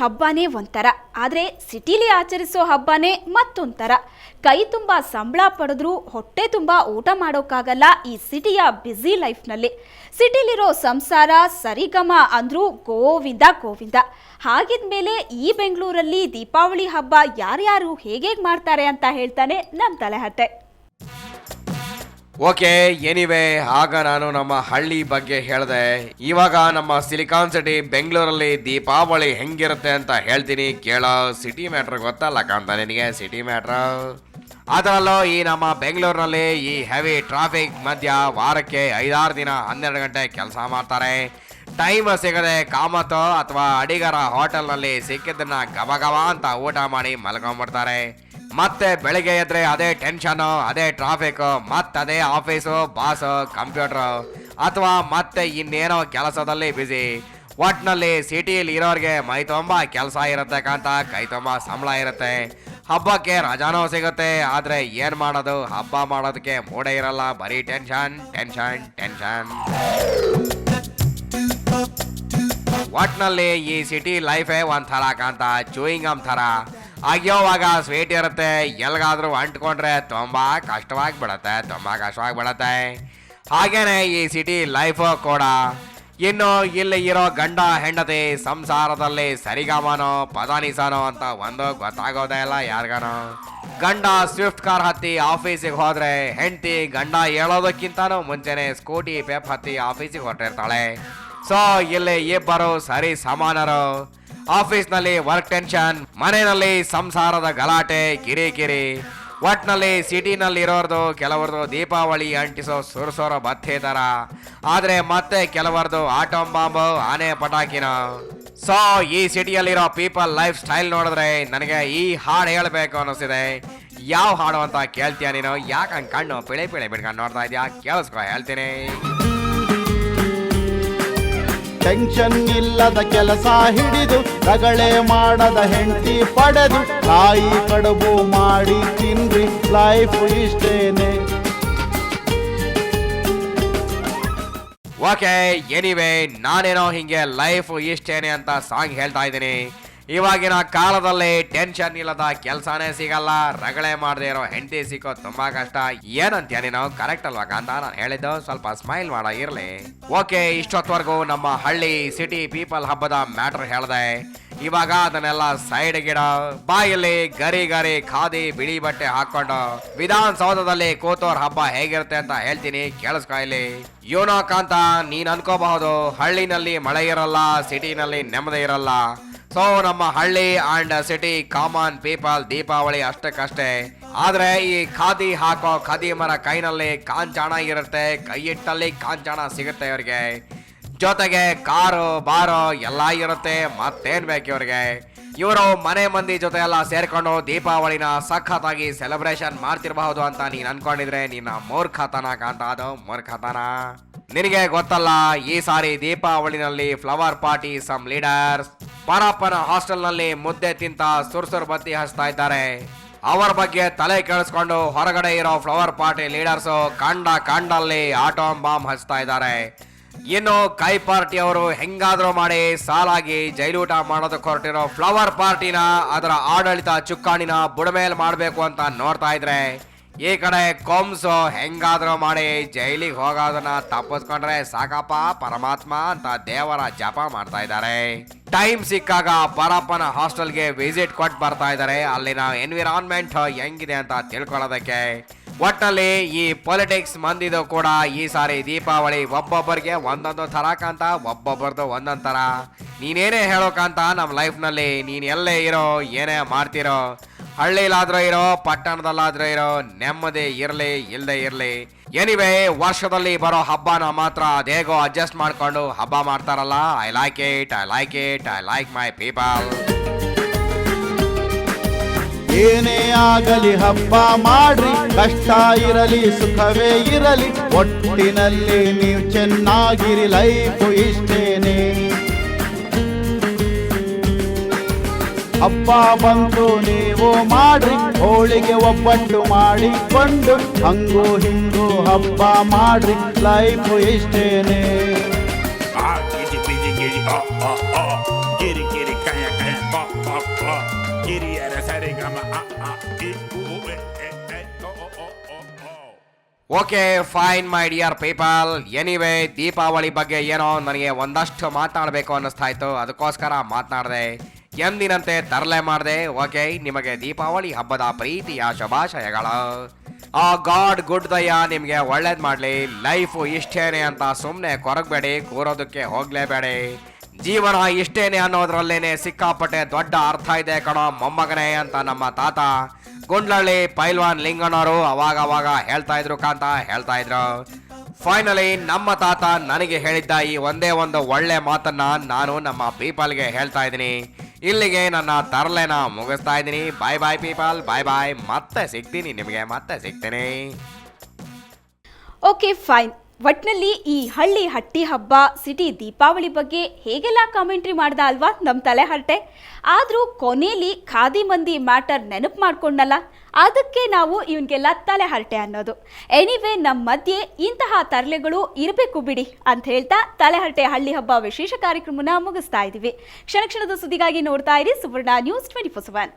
ಹಬ್ಬನೇ ಒಂಥರ, ಆದರೆ ಸಿಟಿಲಿ ಆಚರಿಸೋ ಹಬ್ಬನೇ ಮತ್ತೊಂಥರ. ಕೈ ತುಂಬ ಸಂಬಳ ಪಡೆದ್ರೂ ಹೊಟ್ಟೆ ತುಂಬ ಊಟ ಮಾಡೋಕ್ಕಾಗಲ್ಲ ಈ ಸಿಟಿಯ ಬ್ಯುಸಿ ಲೈಫ್ನಲ್ಲಿ. ಸಿಟಿಲಿರೋ ಸಂಸಾರ ಸರಿಗಮ ಅಂದ್ರೂ ಗೋವಿಂದ ಗೋವಿಂದ. ಹಾಗಿದ್ಮೇಲೆ ಈ ಬೆಂಗಳೂರಲ್ಲಿ ದೀಪಾವಳಿ ಹಬ್ಬ ಯಾರ್ಯಾರು ಹೇಗೆ ಮಾಡ್ತಾರೆ ಅಂತ ಹೇಳ್ತಾನೆ ನಮ್ಮ ತಲೆಹರಟೆ. ಓಕೆ, ಎನಿವೆ, ಆಗ ನಾನು ನಮ್ಮ ಹಳ್ಳಿ ಬಗ್ಗೆ ಹೇಳಿದೆ. ಇವಾಗ ನಮ್ಮ ಸಿಲಿಕಾನ್ ಸಿಟಿ ಬೆಂಗಳೂರಲ್ಲಿ ದೀಪಾವಳಿ ಹೆಂಗಿರುತ್ತೆ ಅಂತ ಹೇಳ್ತೀನಿ ಕೇಳೋ. ಸಿಟಿ ಮ್ಯಾಟ್ರ್ ಗೊತ್ತಲ್ಲ ಕಾಂತ ನಿನಗೆ, ಸಿಟಿ ಮ್ಯಾಟ್ರ್. ಅದರಲ್ಲೂ ಈ ನಮ್ಮ ಬೆಂಗಳೂರಿನಲ್ಲಿ ಈ ಹೆವಿ ಟ್ರಾಫಿಕ್ ಮಧ್ಯ ವಾರಕ್ಕೆ 5-6 ದಿನ 12 ಗಂಟೆ ಕೆಲಸ ಮಾಡ್ತಾರೆ. ಟೈಮ್ ಸಿಗದೆ ಕಾಮತ್ತು ಅಥವಾ ಅಡಿಗರ ಹೋಟೆಲ್ನಲ್ಲಿ ಸಿಕ್ಕಿದ್ದನ್ನ ಗಬಗಬ ಅಂತ ಊಟ ಮಾಡಿ ಮಲ್ಕೊಂಡ್ಬಿಡ್ತಾರೆ. ಮತ್ತೆ ಬೆಳಿಗ್ಗೆ ಎದ್ರೆ ಅದೇ ಟೆನ್ಷನ್, ಅದೇ ಟ್ರಾಫಿಕ್, ಮತ್ತದೇ ಆಫೀಸು, ಬಾಸು, ಕಂಪ್ಯೂಟರ್ ಅಥವಾ ಮತ್ತೆ ಇನ್ನೇನೋ ಕೆಲಸದಲ್ಲಿ ಬಿಸಿ. ಒಟ್ನಲ್ಲಿ ಸಿಟಿಯಲ್ಲಿ ಇರೋರಿಗೆ ಮೈ ತುಂಬ ಕೆಲಸ ಇರುತ್ತೆ ಕಾಂತ, ಕೈ ತುಂಬ ಸಂಬಳ ಇರುತ್ತೆ. ಹಬ್ಬಕ್ಕೆ ರಜಾನೂ ಸಿಗುತ್ತೆ, ಆದರೆ ಏನು ಮಾಡೋದು, ಹಬ್ಬ ಮಾಡೋದಕ್ಕೆ ಮೂಡೇ ಇರಲ್ಲ. ಬರೀ ಟೆನ್ಷನ್ ಟೆನ್ಷನ್ ಟೆನ್ಷನ್. ಒಟ್ನಲ್ಲಿ ಈ ಸಿಟಿ ಲೈಫೇ ಒಂಥರ ಕಾಂತ, ಚೂಯಿಂಗ್ ಗಮ್ ಥರ. ಅಯ್ಯೋವಾಗ ಸ್ವೀಟ್ ಇರುತ್ತೆ, ಎಲ್ಗಾದ್ರೂ ಅಂಟ್ಕೊಂಡ್ರೆ ತುಂಬಾ ಕಷ್ಟವಾಗಿ ಬಿಡತ್ತೆ. ಹಾಗೇನೆ ಈ ಸಿಟಿ ಲೈಫು ಕೂಡ. ಇನ್ನು ಇಲ್ಲಿ ಇರೋ ಗಂಡ ಹೆಂಡತಿ ಸಂಸಾರದಲ್ಲಿ ಸರಿಗಮನೋ ಪದಾನಿಸನೋ ಅಂತ ಒಂದು ಗೊತ್ತಾಗೋದೇ ಇಲ್ಲ ಯಾರಿಗಾನೋ. ಗಂಡ ಸ್ವಿಫ್ಟ್ ಕಾರ್ ಹತ್ತಿ ಆಫೀಸಿಗೆ ಹೋದ್ರೆ ಹೆಂಡತಿ ಗಂಡ ಹೇಳೋದಕ್ಕಿಂತನೂ ಮುಂಚೆನೆ ಸ್ಕೂಟಿ ಪೆಪ್ ಹತ್ತಿ ಆಫೀಸಿಗೆ ಹೊರಟಿರ್ತಾಳೆ. ಸೊ ಇಲ್ಲಿ ಇಬ್ಬರು ಸರಿ ಸಮಾನರು. ಆಫೀಸ್ನಲ್ಲಿ ವರ್ಕ್ ಟೆನ್ಷನ್, ಮನೆಯಲ್ಲಿ ಸಂಸಾರದ ಗಲಾಟೆ ಕಿರಿಕಿರಿ. ಒಟ್ನಲ್ಲಿ ಸಿಟಿನಲ್ಲಿ ಇರೋರ್ದು ಕೆಲವರದು ದೀಪಾವಳಿ ಅಂಟಿಸೋ ಸುರಸೋರ ಬತ್ತೆ ಥರ, ಆದರೆ ಮತ್ತೆ ಕೆಲವರದು ಆಟೋಮ್ ಬಾಂಬು, ಆನೆ ಪಟಾಕಿನ. ಸೊ ಈ ಸಿಟಿಯಲ್ಲಿರೋ ಪೀಪಲ್ ಲೈಫ್ ಸ್ಟೈಲ್ ನೋಡಿದ್ರೆ ನನಗೆ ಈ ಹಾಡು ಹೇಳಬೇಕು ಅನ್ನಿಸ್ತಿದೆ. ಯಾವ ಹಾಡು ಅಂತ ಕೇಳ್ತೀಯ ನೀನು? ಯಾಕೆ ಹಂಗೆ ಕಣ್ಣು ಪಿಳಿ ಬಿಡ್ಕೊಂಡು ನೋಡ್ತಾ ಇದೆಯಾ? ಕೇಳಿಸ್ಕೊ, ಹೇಳ್ತೀನಿ. ಟೆನ್ಷನ್ ಇಲ್ಲದ ಕೆಲಸ ಹಿಡಿದು ರಗಳೆ ಮಾಡದ ಹೆಂಡತಿ ಪಡೆದು ತಾಯಿ ಕಡುಬು ಮಾಡಿ ತಿನ್ರಿ, ಲೈಫ್ ಇಷ್ಟೇನೆ. ಓಕೆ, ಎನಿವೆ, ನಾನೇನೋ ಹಿಂಗೆ ಲೈಫ್ ಇಷ್ಟೇನೆ ಅಂತ ಸಾಂಗ್ ಹೇಳ್ತಾ ಇದ್ದೀನಿ. ಇವಾಗಿನ ಕಾಲದಲ್ಲಿ ಟೆನ್ಷನ್ ಇಲ್ಲದ ಕೆಲಸನೇ ಸಿಗಲ್ಲ, ರಗಳೆ ಮಾಡದೆ ಇರೋ ಹೆಂಡತಿ ಸಿಕ್ಕೋ ತುಂಬಾ ಕಷ್ಟ. ಏನಂತೀಯ ನೀನು? ಕರೆಕ್ಟ್ ಅಲ್ವಾ ಕಾಂತ ನಾನು ಹೇಳಿದ್ದು? ಸ್ವಲ್ಪ ಸ್ಮೈಲ್ ಮಾಡೋ ಇರ್ಲಿ. ಓಕೆ, ಇಷ್ಟೊತ್ತವರೆಗೂ ನಮ್ಮ ಹಳ್ಳಿ ಸಿಟಿ ಪೀಪಲ್ ಹಬ್ಬದ ಮ್ಯಾಟರ್ ಹೇಳ್ದೆ. ಇವಾಗ ಅದನ್ನೆಲ್ಲ ಸೈಡ್ ಗಿಡ ಬಾಯಲ್ಲಿ ಗರಿ ಖಾದಿ ಬಿಳಿ ಬಟ್ಟೆ ಹಾಕೊಂಡು ವಿಧಾನಸೌಧದಲ್ಲಿ ಕೂತೋರ್ ಹಬ್ಬ ಹೇಗಿರುತ್ತೆ ಅಂತ ಹೇಳ್ತೀನಿ, ಕೇಳಿಸ್ಕೊ ಇಲ್ಲಿ. ಯೂನೋ ಕಾಂತ, ನೀನ್ ಅನ್ಕೋಬಹುದು ಹಳ್ಳಿನಲ್ಲಿ ಮಳೆ ಇರಲ್ಲ, ಸಿಟಿನಲ್ಲಿ ನೆಮ್ಮದಿ ಇರಲ್ಲ. ಸೊ ನಮ್ಮ ಹಳ್ಳಿ and city common people Deepavali ಅಷ್ಟಕ್ಕಷ್ಟೇ. ಆದ್ರೆ ಈ ಖಾದಿ ಹಾಕೋ ಖಾದಿ ಮರ ಕೈನಲ್ಲಿ ಕಾಂಚಾಣ ಇರುತ್ತೆ, ಕೈ ಇಟ್ಟಲ್ಲಿ ಕಾಂಚಾಣ ಸಿಗುತ್ತೆ ಇವ್ರಿಗೆ. ಜೊತೆಗೆ ಕಾರು ಬಾರೋ ಎಲ್ಲ ಇರುತ್ತೆ, ಮತ್ತೇನ್ ಬೇಕು ಇವ್ರಿಗೆ. ಇವರು ಮನೆ ಮಂದಿ ಜೊತೆ ಎಲ್ಲ ಸೇರ್ಕೊಂಡು ದೀಪಾವಳಿನ ಸಖತ್ತಾಗಿ ಸೆಲೆಬ್ರೇಷನ್ ಮಾಡ್ತಿರಬಹುದು ಅಂತ ನೀನ್ ಅನ್ಕೊಂಡಿದ್ರೆ ನಿನ್ನ ಮೂರ್ಖತನ ಕಾಂತ, ಅದು ಮೂರ್ಖತನ. ನಿನಗೆ ಗೊತ್ತಲ್ಲ, ಈ ಸಾರಿ ದೀಪಾವಳಿನಲ್ಲಿ flower party some leaders Parappana hostel ನಲ್ಲಿ ಮುದ್ದೆ ತಿಂತ ಸುರ್ಸುರ್ ಬತ್ತಿ ಹಚ್ತಾ ಇದ್ದಾರೆ. ಅವರ ಬಗ್ಗೆ ತಲೆ ಕೇಳಿಸ್ಕೊಂಡು ಹೊರಗಡೆ ಇರೋ ಫ್ಲವರ್ ಪಾರ್ಟಿ ಲೀಡರ್ಸ್ ಕಂಡಲ್ಲಿ ಆಟೋಮ್ ಬಾಂಬ್ ಹಚ್ತಾ ಇದ್ದಾರೆ. ಇನ್ನು ಕೈ ಪಾರ್ಟಿ ಅವರು ಹೆಂಗಾದ್ರೂ ಮಾಡಿ ಸಾಲಾಗಿ ಜೈಲೂಟ ಮಾಡೋದಕ್ಕೆ ಹೊರಟಿರೋ ಫ್ಲವರ್ ಪಾರ್ಟಿನ ಅದರ ಆಡಳಿತ ಚುಕ್ಕಾಣಿನ ಬುಡಮೇಲ್ ಮಾಡ್ಬೇಕು ಅಂತ ನೋಡ್ತಾ ಇದ್ರೆ, ಈ ಕಡೆ ಕೊಮ್ಸು ಹೆಂಗಾದ್ರೂ ಮಾಡಿ ಜೈಲಿಗೆ ಹೋಗೋದನ್ನ ತಪ್ಪಿಸ್ಕೊಂಡ್ರೆ ಸಾಕಪ್ಪ ಪರಮಾತ್ಮ ಅಂತ ದೇವರ ಜಪ ಮಾಡ್ತಾ ಇದ್ದಾರೆ. ಟೈಮ್ ಸಿಕ್ಕಾಗ ಪರಪ್ಪನ ಹಾಸ್ಟೆಲ್ಗೆ ವಿಸಿಟ್ ಕೊಟ್ಟು ಬರ್ತಾ ಇದ್ದಾರೆ, ಅಲ್ಲಿನ ಎನ್ವಿರಾನ್ಮೆಂಟ್ ಹೆಂಗಿದೆ ಅಂತ ತಿಳ್ಕೊಳ್ಳೋದಕ್ಕೆ. ಒಟ್ಟಲ್ಲಿ ಈ ಪೊಲಿಟಿಕ್ಸ್ ಮಂದಿದು ಕೂಡ ಈ ಸಾರಿ ದೀಪಾವಳಿ ಒಬ್ಬೊಬ್ಬರಿಗೆ ಒಂದೊಂದು ಥರ ಕಾಂತ, ಒಬ್ಬೊಬ್ಬರದು ಒಂದೊಂದು ಥರ. ನೀನೇನೇ ಹೇಳೋಕಂತ ನಮ್ಮ ಲೈಫ್ನಲ್ಲಿ ನೀನು ಎಲ್ಲೇ ಇರೋ, ಏನೇ ಮಾಡ್ತಿರೋ, ಹಳ್ಳಿಲಾದ್ರೂ ಇರೋ ಪಟ್ಟಣದಲ್ಲಾದ್ರೂ ಇರೋ, ನೆಮ್ಮದಿ ಇರಲಿ ಇಲ್ಲದೆ ಇರಲಿ. ಎನಿವೆ, ವರ್ಷದಲ್ಲಿ ಬರೋ ಹಬ್ಬನ ಮಾತ್ರ ಅದೇಗೋ ಅಡ್ಜಸ್ಟ್ ಮಾಡ್ಕೊಂಡು ಹಬ್ಬ ಮಾಡ್ತಾರಲ್ಲ. I like it, I like my people. ಏನೇ ಆಗಲಿ ಹಬ್ಬ ಮಾಡ್ರಿ, ಕಷ್ಟ ಇರಲಿ ಸುಖವೇ ಇರಲಿ, ಒಟ್ಟಿನಲ್ಲಿ ನೀವು ಚೆನ್ನಾಗಿರಿ, ಲೈಫ್ ಇಷ್ಟೇನೆ. ಹಬ್ಬ ಬಂತು ನೀವು ಮಾಡ್ರಿ, ಹೋಳಿಗೆ ಒಬ್ಬಟ್ಟು ಮಾಡಿಕೊಂಡು ಹಂಗು ಹಿಂಗು ಹಬ್ಬ ಮಾಡ್ರಿ, ಲೈಫ್ ಇಷ್ಟೇನೆ. Get it, can't ಓ ಕಿರಿಯರ ಸರಿಗಮ ಅ ಆ ಇ ಉ ಎ ಎ ಎ ಓ ಓ ಓ ಓ ಓ. Okay fine my dear people. Anyway Deepavali ಬಗ್ಗೆ ಏನೋ ನನಗೆ ಒಂದಷ್ಟು ಮಾತನಾಡಬೇಕು ಅನ್ನಿಸ್ತಾ ಇತ್ತು, ಅದಕ್ಕೋಸ್ಕರ ಮಾತನಾಡಿದೆ. ಎಂದಿನಂತೆ ತರಲೆ ಮಾಡಿದೆ. ಓಕೆ, ನಿಮಗೆ ದೀಪಾವಳಿ ಹಬ್ಬದ ಪ್ರೀತಿಯ ಶುಭಾಶಯಗಳು. ಆ ಗಾಡ್ ಗುಡ್ ದಯ್ಯ ನಿಮಗೆ ಒಳ್ಳೇದು ಮಾಡಲಿ. ಲೈಫು ಇಷ್ಟೇನೆ ಅಂತ ಸುಮ್ಮನೆ ಕೊರಗಬೇಡಿ, ಕೂರೋದಕ್ಕೆ ಹೋಗ್ಲೇಬೇಡಿ. ಜೀವನ ಇಷ್ಟೇನೆ ಅನ್ನೋದ್ರಲ್ಲೇನೆ ಸಿಕ್ಕಾಪಟ್ಟೆ ದೊಡ್ಡ ಅರ್ಥ ಇದೆ ಕಣೋ ಮೊಮ್ಮಗನೇ ಅಂತ ನಮ್ಮ ತಾತ ಗುಂಡ್ಲಳ್ಳಿ ಪೈಲ್ವಾನ್ ಲಿಂಗಣ್ಣವರು ಅವಾಗ ಹೇಳ್ತಾ ಇದ್ರು ಕಾಂತ ಹೇಳ್ತಾ ಇದ್ರು. ಫೈನಲಿ ನಮ್ಮ ತಾತ ನನಗೆ ಹೇಳಿದ್ದ ಈ ಒಂದೇ ಒಂದು ಒಳ್ಳೆ ಮಾತನ್ನ ನಾನು ನಮ್ಮ ಪೀಪಲ್ಗೆ ಹೇಳ್ತಾ ಇದ್ದೀನಿ. ಇಲ್ಲಿಗೆ ನನ್ನ ತರಲೆನ ಮುಗಿಸ್ತಾ ಇದ್ದೀನಿ. ಬಾಯ್ ಬಾಯ್ ಪೀಪಲ್, ಬಾಯ್ ಬಾಯ್. ಮತ್ತೆ ಸಿಗ್ತೀನಿ ನಿಮಗೆ, ಮತ್ತೆ ಸಿಗ್ತೀನಿ. Okay fine. ಒಟ್ನಲ್ಲಿ ಈ ಹಳ್ಳಿ ಹಟ್ಟಿ ಹಬ್ಬ ಸಿಟಿ ದೀಪಾವಳಿ ಬಗ್ಗೆ ಹೇಗೆಲ್ಲ ಕಾಮೆಂಟ್ರಿ ಮಾಡ್ದ ಅಲ್ವಾ ನಮ್ಮ ತಲೆಹರಟೆ. ಆದರೂ ಕೊನೆಯಲ್ಲಿ ಖಾದಿ ಮಂದಿ ಮ್ಯಾಟರ್ ನೆನಪು ಮಾಡ್ಕೊಂಡಲ್ಲ, ಅದಕ್ಕೆ ನಾವು ಇವನ್ಗೆಲ್ಲ ತಲೆಹರಟೆ ಅನ್ನೋದು. ಎನಿವೇ ನಮ್ಮ ಮಧ್ಯೆ ಇಂತಹ ತರಲೆಗಳು ಇರಬೇಕು ಬಿಡಿ ಅಂತ ಹೇಳ್ತಾ ತಲೆಹರಟೆ ಹಳ್ಳಿ ಹಬ್ಬ ವಿಶೇಷ ಕಾರ್ಯಕ್ರಮನ ಮುಗಿಸ್ತಾ ಇದ್ದೀವಿ. ಕ್ಷಣ ಕ್ಷಣದ ಸುದ್ದಿಗಾಗಿ ನೋಡ್ತಾ ಇರಿ ಸುವರ್ಣ ನ್ಯೂಸ್ 24/7.